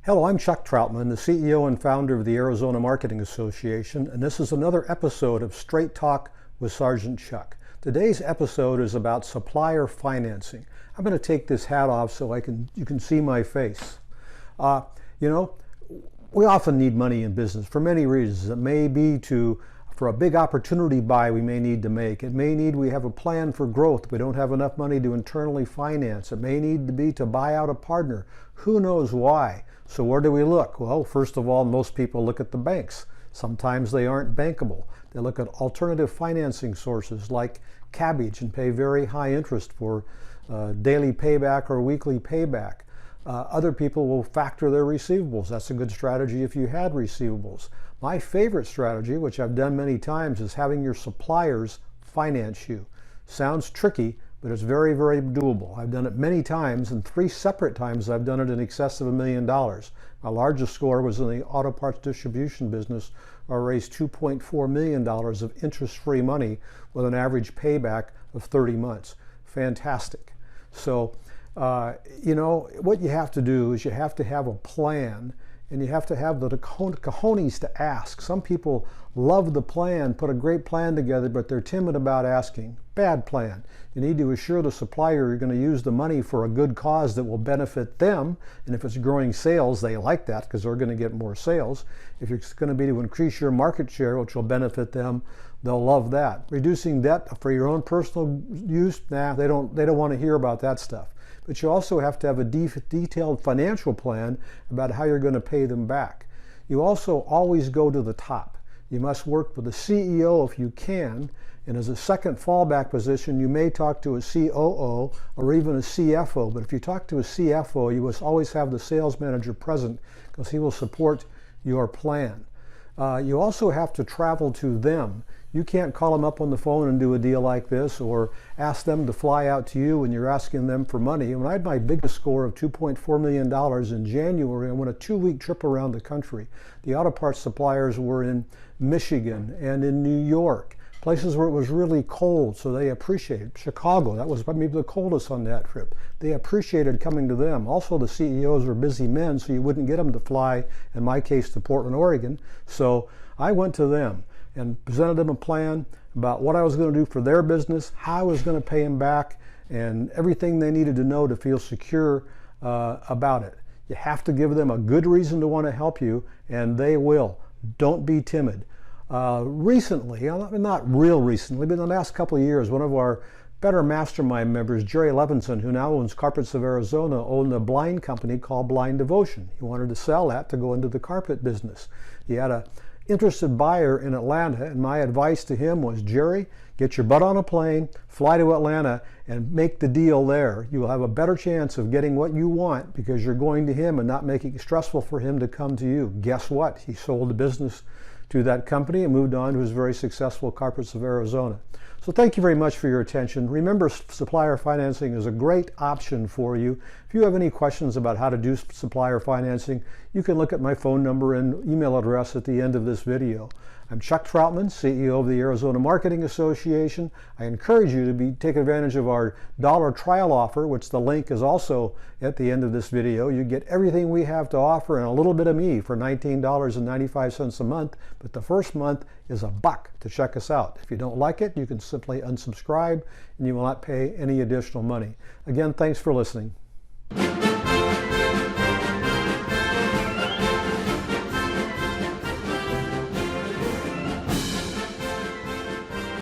Hello, I'm Chuck Troutman, the CEO and founder of the Arizona Marketing Association, and this is another episode of Straight Talk with Sgt Chuck. Today's episode is about supplier financing. I'm going to take this hat off so you can see my face. We often need money in business for many reasons. It may be for a big opportunity buy we may need to make. It may need we have a plan for growth. We don't have enough money to internally finance. It may need to be to buy out a partner. Who knows why? So where do we look? Well, first of all, most people look at the banks. Sometimes they aren't bankable. They look at alternative financing sources like cabbage and pay very high interest for daily payback or weekly payback. Other people will factor their receivables. That's a good strategy if you had receivables. My favorite strategy, which I've done many times, is having your suppliers finance you. Sounds tricky, but it's very, very doable. I've done it many times, and 3 separate times I've done it in excess of $1 million. My largest score was in the auto parts distribution business. I raised $2.4 million of interest-free money with an average payback of 30 months. Fantastic. So, what you have to do is you have to have a plan, and you have to have the cojones to ask. Some people love the plan, put a great plan together, but they're timid about asking. Bad plan. You need to assure the supplier you're going to use the money for a good cause that will benefit them. And if it's growing sales, they like that because they're going to get more sales. If it's going to be to increase your market share, which will benefit them, they'll love that. Reducing debt for your own personal use, they don't want to hear about that stuff. But you also have to have a detailed financial plan about how you're going to pay them back. You also always go to the top. You must work with the CEO if you can, and as a second fallback position, you may talk to a COO or even a CFO. But if you talk to a CFO, you must always have the sales manager present because he will support your plan. You also have to travel to them. You can't call them up on the phone and do a deal like this or ask them to fly out to you when you're asking them for money. When I had my biggest score of $2.4 million in January, I went a 2-week trip around the country. The auto parts suppliers were in Michigan and in New York, places where it was really cold, so they appreciated. Chicago, that was maybe the coldest on that trip. They appreciated coming to them. Also, the CEOs were busy men, so you wouldn't get them to fly, in my case, to Portland, Oregon. So I went to them and presented them a plan about what I was going to do for their business, how I was going to pay them back, and everything they needed to know to feel secure about it. You have to give them a good reason to want to help you, and they will. Don't be timid. Recently, not real recently, but in the last couple of years, one of our better mastermind members, Jerry Levinson, who now owns Carpets of Arizona, owned a blind company called Blind Devotion. He wanted to sell that to go into the carpet business. He had a interested buyer in Atlanta, and my advice to him was, Jerry, get your butt on a plane, fly to Atlanta, and make the deal there. You will have a better chance of getting what you want because you're going to him and not making it stressful for him to come to you. Guess what? He sold the business to that company and moved on to his very successful Carpets of Arizona. So thank you very much for your attention. Remember, supplier financing is a great option for you. If you have any questions about how to do supplier financing, you can look at my phone number and email address at the end of this video. I'm Chuck Troutman, CEO of the Arizona Marketing Association. I encourage you to take advantage of our dollar trial offer, which the link is also at the end of this video. You get everything we have to offer and a little bit of me for $19.95 a month, but the first month is $1 to check us out. If you don't like it, you can simply unsubscribe and you will not pay any additional money. Again, thanks for listening.